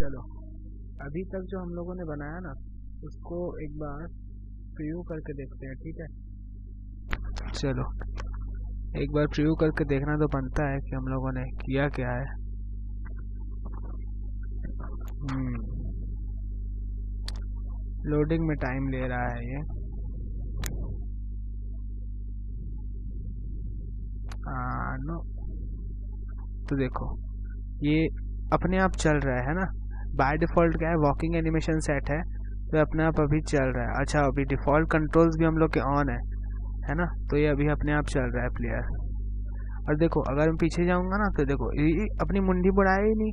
चलो, अभी तक जो हम लोगों ने बनाया ना उसको एक बार प्रीव्यू करके देखते हैं, ठीक है। चलो एक बार प्रीव्यू करके देखना तो बनता है कि हम लोगों ने किया क्या है। लोडिंग में टाइम ले रहा है ये। नो, तो देखो ये अपने आप चल रहा है ना। बाय डिफ़ॉल्ट क्या है, वॉकिंग एनिमेशन सेट है तो अपने आप अभी चल रहा है। अच्छा, अभी डिफ़ॉल्ट कंट्रोल्स भी हम लोग के ऑन है ना, तो ये अभी अपने आप चल रहा है प्लेयर। और देखो अगर मैं पीछे जाऊंगा ना तो देखो ये अपनी मुंडी बढ़ाए ही नहीं,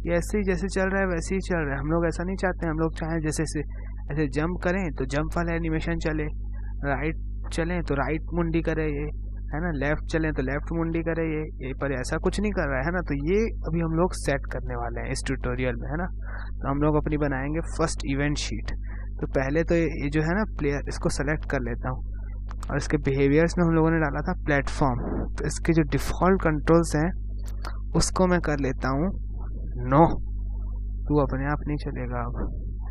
ये ऐसे ही जैसे चल रहा है वैसे ही चल रहा है। हम लोग ऐसा नहीं चाहते, हम लोग चाहें जैसे से ऐसे जंप करें तो जंप वाला एनिमेशन चले, राइट चलें तो राइट मुंडी करे ये, है ना, लेफ्ट चलें तो लेफ्ट मुंडी करे ये पर ऐसा कुछ नहीं कर रहा है ना। तो ये अभी हम लोग सेट करने वाले हैं इस ट्यूटोरियल में, है ना। तो हम लोग अपनी बनाएंगे फर्स्ट इवेंट शीट। तो पहले तो ये जो है ना प्लेयर, इसको सेलेक्ट कर लेता हूँ और इसके बिहेवियर्स में हम लोगों ने डाला था प्लेटफॉर्म, तो इसके जो डिफ़ॉल्ट कंट्रोल्स हैं उसको मैं कर लेता हूँ नो। तू अपने आप नहीं चलेगा अब,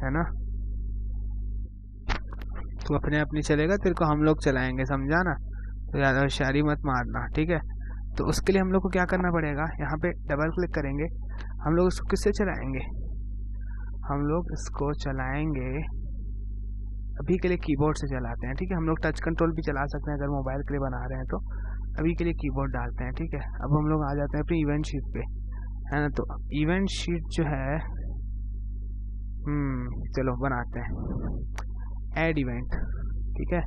है ना, तू अपने आप नहीं चलेगा, तेरे को हम लोग चलाएंगे, समझा ना। तो ज़्यादा होशियारी मत मारना, ठीक है। तो उसके लिए हम लोग को क्या करना पड़ेगा, यहाँ पे डबल क्लिक करेंगे। हम लोग इसको किससे चलाएंगे, हम लोग इसको चलाएंगे अभी के लिए कीबोर्ड से चलाते हैं, ठीक है। हम लोग टच कंट्रोल भी चला सकते हैं अगर मोबाइल के लिए बना रहे हैं तो। अभी के लिए कीबोर्ड डालते हैं, ठीक है। अब हम लोग आ जाते हैं अपनी इवेंट शीट पे, है ना। तो इवेंट शीट जो है चलो बनाते हैं ऐड इवेंट, ठीक है।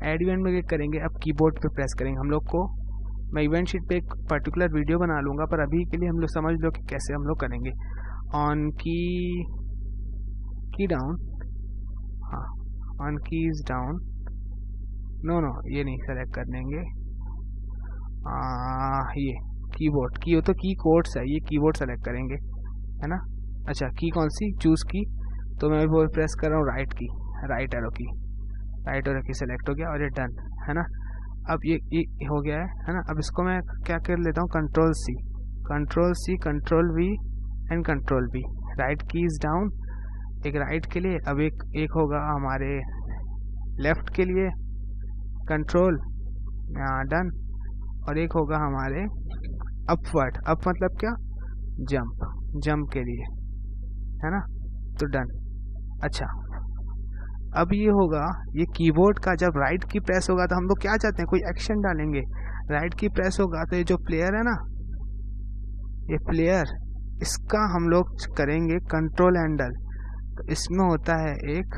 ऐड इवेंट में क्लिक करेंगे, अब कीबोर्ड पे प्रेस करेंगे। हम लोग को मैं इवेंट शीट पे एक पर्टिकुलर वीडियो बना लूँगा, पर अभी के लिए हम लोग समझ लो कि कैसे हम लोग करेंगे। ऑन की डाउन, हाँ ऑन कीज डाउन, नो ये नहीं सेलेक्ट कर लेंगे। ये कीबोर्ड की हो तो की कोड्स है, ये कीबोर्ड सेलेक्ट करेंगे, है ना। अच्छा की कौन सी, चूज़ की, तो मैं वो प्रेस कर रहा हूँ राइट की, राइट एरो की सेलेक्ट हो गया और ये डन, है ना। अब ये हो गया है ना। अब इसको मैं क्या कर लेता हूँ, control C, control V and control B, right keys down, एक राइट के लिए, अब एक होगा हमारे लेफ्ट के लिए कंट्रोल डन, और एक होगा हमारे अपवर्ड, अप मतलब क्या, जंप के लिए, है ना, तो डन। अच्छा अब ये होगा, ये कीबोर्ड का जब राइट की प्रेस होगा तो हम लोग क्या चाहते हैं, कोई एक्शन डालेंगे। राइट की प्रेस होगा तो ये जो प्लेयर है ना, ये प्लेयर, इसका हम लोग करेंगे कंट्रोल हैंडल। तो इसमें होता है एक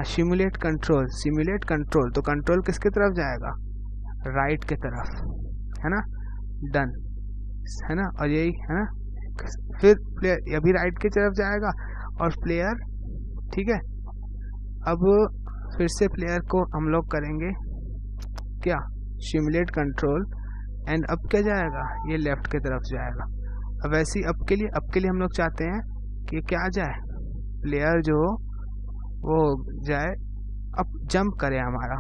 सिमुलेट कंट्रोल, तो कंट्रोल किसके तरफ जाएगा, राइट के तरफ, है ना, डन, है ना। और यही है ना, फिर प्लेयर अभी राइट की तरफ जाएगा और प्लेयर, ठीक है। अब फिर से प्लेयर को हम लोग करेंगे क्या, सिमुलेट कंट्रोल, एंड अब क्या जाएगा, ये लेफ्ट की तरफ जाएगा। अब वैसे ही अब के लिए हम लोग चाहते हैं कि क्या जाए, प्लेयर जो वो जाए, अब जंप करे हमारा।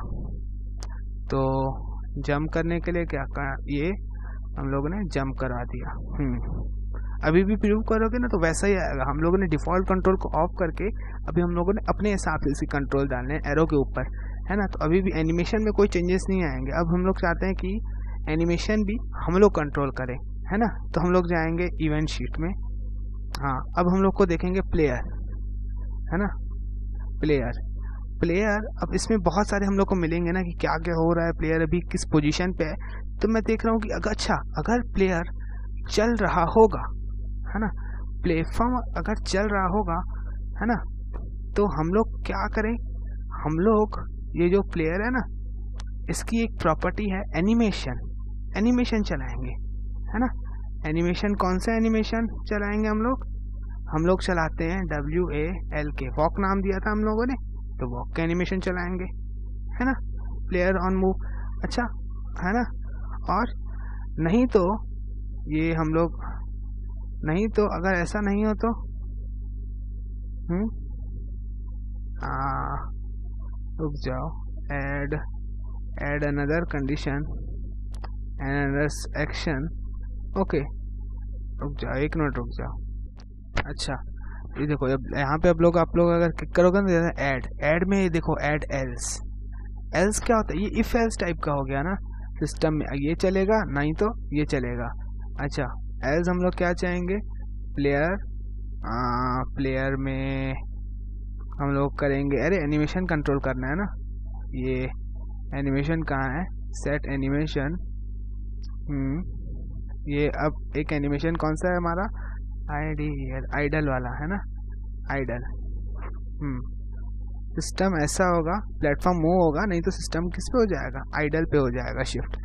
तो जंप करने के लिए क्या ये हम लोगों ने जंप करा दिया। अभी भी प्रूव करोगे ना तो वैसा ही आएगा। हम लोगों ने डिफ़ॉल्ट कंट्रोल को ऑफ करके अभी हम लोगों ने अपने हिसाब से इसी कंट्रोल डालने हैं एरो के ऊपर, है ना। तो अभी भी एनिमेशन में कोई चेंजेस नहीं आएंगे। अब हम लोग चाहते हैं कि एनिमेशन भी हम लोग कंट्रोल करें, है ना। तो हम लोग जाएंगे इवेंट शीट में, हाँ अब हम लोग को देखेंगे प्लेयर, है ना, प्लेयर। अब इसमें बहुत सारे हम लोग को मिलेंगे ना कि क्या क्या हो रहा है, प्लेयर अभी किस पोजीशन पे है। तो मैं देख रहा हूँ कि अगर प्लेयर चल रहा होगा, है ना, प्लेटफॉर्म अगर चल रहा होगा, है ना, तो हम लोग क्या करें, हम लोग ये जो प्लेयर है ना, इसकी एक प्रॉपर्टी है एनिमेशन चलाएंगे, है ना। एनिमेशन कौन सा एनिमेशन चलाएंगे हम लोग चलाते हैं WALK, वॉक नाम दिया था हम लोगों ने, तो वॉक का एनिमेशन चलाएंगे, है ना, प्लेयर ऑन मूव, अच्छा, है ना। और नहीं तो ये हम लोग, नहीं तो अगर ऐसा नहीं हो तो रुक जाओ, add another condition and another action, okay रुक जाओ, एक मिनट रुक जाओ, अच्छा ये देखो, अब यहाँ पे आप लोग अगर क्लिक करोगे ना ऐड में, ये देखो ऐड एल्स क्या होता है, ये इफ एल्स टाइप का हो गया ना सिस्टम में, ये चलेगा नहीं तो ये चलेगा। अच्छा एल्स हम लोग क्या चाहेंगे, प्लेयर में हम लोग करेंगे, अरे एनिमेशन कंट्रोल करना है ना, ये एनिमेशन कहाँ है, सेट एनिमेशन, ये अब एक एनिमेशन कौन सा है हमारा, आइडल वाला है ना, आइडल। सिस्टम ऐसा होगा, प्लेटफॉर्म मूव होगा, नहीं तो सिस्टम किस पे हो जाएगा, आइडल पे हो जाएगा शिफ्ट।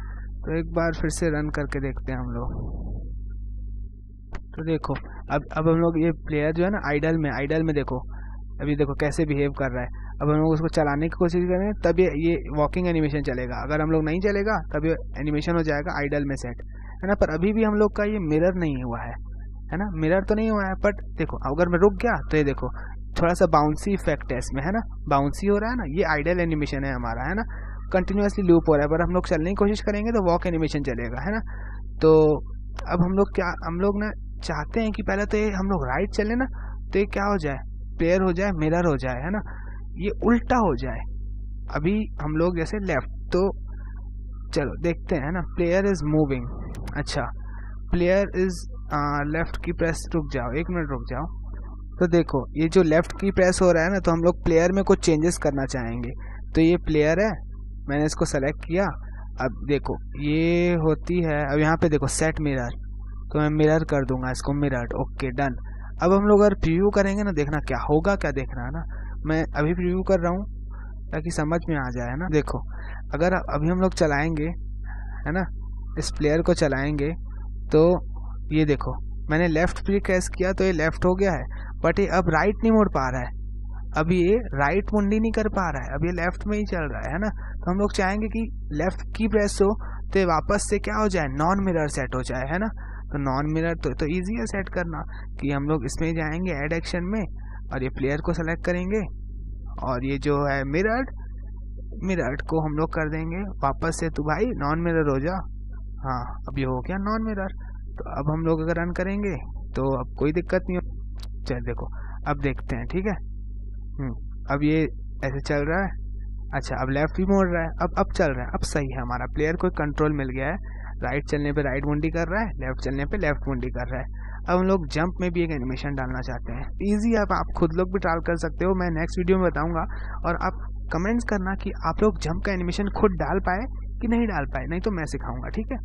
तो एक बार फिर से रन करके देखते हैं हम लोग। तो देखो अब हम लोग ये प्लेयर जो है ना आइडल में देखो, अभी देखो कैसे बिहेव कर रहा है। अब हम लोग उसको चलाने की कोशिश करें तब ये वॉकिंग एनिमेशन चलेगा, अगर हम लोग नहीं चलेगा तब ये एनिमेशन हो जाएगा आइडल में सेट, है ना। पर अभी भी हम लोग का ये मिरर नहीं हुआ है ना, मिरर तो नहीं हुआ है। बट देखो अगर मैं रुक गया तो ये देखो थोड़ा सा बाउंसी इफेक्ट है इसमें, है ना, बाउंसी हो रहा है ना, ये आइडल एनिमेशन है हमारा, है ना, कंटिन्यूसली लूप हो रहा है। पर हम लोग चलने की कोशिश करेंगे तो वॉक एनिमेशन चलेगा, है ना। तो अब हम लोग ना चाहते हैं कि पहले तो ये हम लोग राइट चले ना, तो ये क्या हो जाए, प्लेयर हो जाए, मिरर हो जाए, है ना, ये उल्टा हो जाए। अभी हम लोग जैसे लेफ्ट, तो चलो देखते हैं ना, प्लेयर इज मूविंग, अच्छा प्लेयर इज लेफ्ट की प्रेस, रुक जाओ 1 मिनट रुक जाओ। तो देखो ये जो लेफ्ट की प्रेस हो रहा है ना, तो हम लोग प्लेयर में कुछ चेंजेस करना चाहेंगे। तो ये प्लेयर है, मैंने इसको सेलेक्ट किया। अब देखो ये होती है, अब यहाँ पे देखो सेट मिरर, तो मैं मिरर कर दूंगा इसको, मिरर, ओके डन। अब हम लोग अगर प्रीव्यू करेंगे ना, देखना क्या होगा, क्या देखना है ना, मैं अभी प्रीव्यू कर रहा हूँ ताकि समझ में आ जाए, है ना। देखो अगर अभी हम लोग चलाएंगे, है ना, इस प्लेयर को चलाएंगे, तो ये देखो मैंने लेफ्ट प्रेस किया तो ये लेफ्ट हो गया है, बट ये अब राइट नहीं मुड़ पा रहा है, अभी ये राइट मुंडी नहीं कर पा रहा है, अब ये लेफ्ट में ही चल रहा है ना। तो हम लोग चाहेंगे कि लेफ्ट की प्रेस हो तो ये वापस से क्या हो जाए, नॉन मिरर सेट हो जाए, है ना। तो नॉन मिरर तो ईजी है सेट करना, कि हम लोग इसमें जाएंगे ऐड एक्शन में, और ये प्लेयर को सेलेक्ट करेंगे, और ये जो है मिरर को हम लोग कर देंगे वापस से, तो भाई नॉन मिरर हो जा। हाँ अब ये हो गया नॉन मिरर। तो अब हम लोग अगर रन करेंगे तो अब कोई दिक्कत नहीं हो, चल देखो अब देखते हैं, ठीक है। अब ये ऐसे चल रहा है, अच्छा अब लेफ्ट भी मोड़ रहा है, अब चल रहा है, अब सही है, हमारा प्लेयर को कंट्रोल मिल गया है, राइट चलने पे राइट मुंडी कर रहा है, लेफ्ट चलने पे लेफ्ट मुंडी कर रहा है। अब हम लोग जंप में भी एक एनिमेशन डालना चाहते हैं, इजी है, आप खुद लोग भी ट्राई कर सकते हो, मैं नेक्स्ट वीडियो में बताऊंगा। और आप कमेंट्स करना कि आप लोग जंप का एनिमेशन खुद डाल पाए कि नहीं डाल पाए, नहीं तो मैं सिखाऊंगा, ठीक है।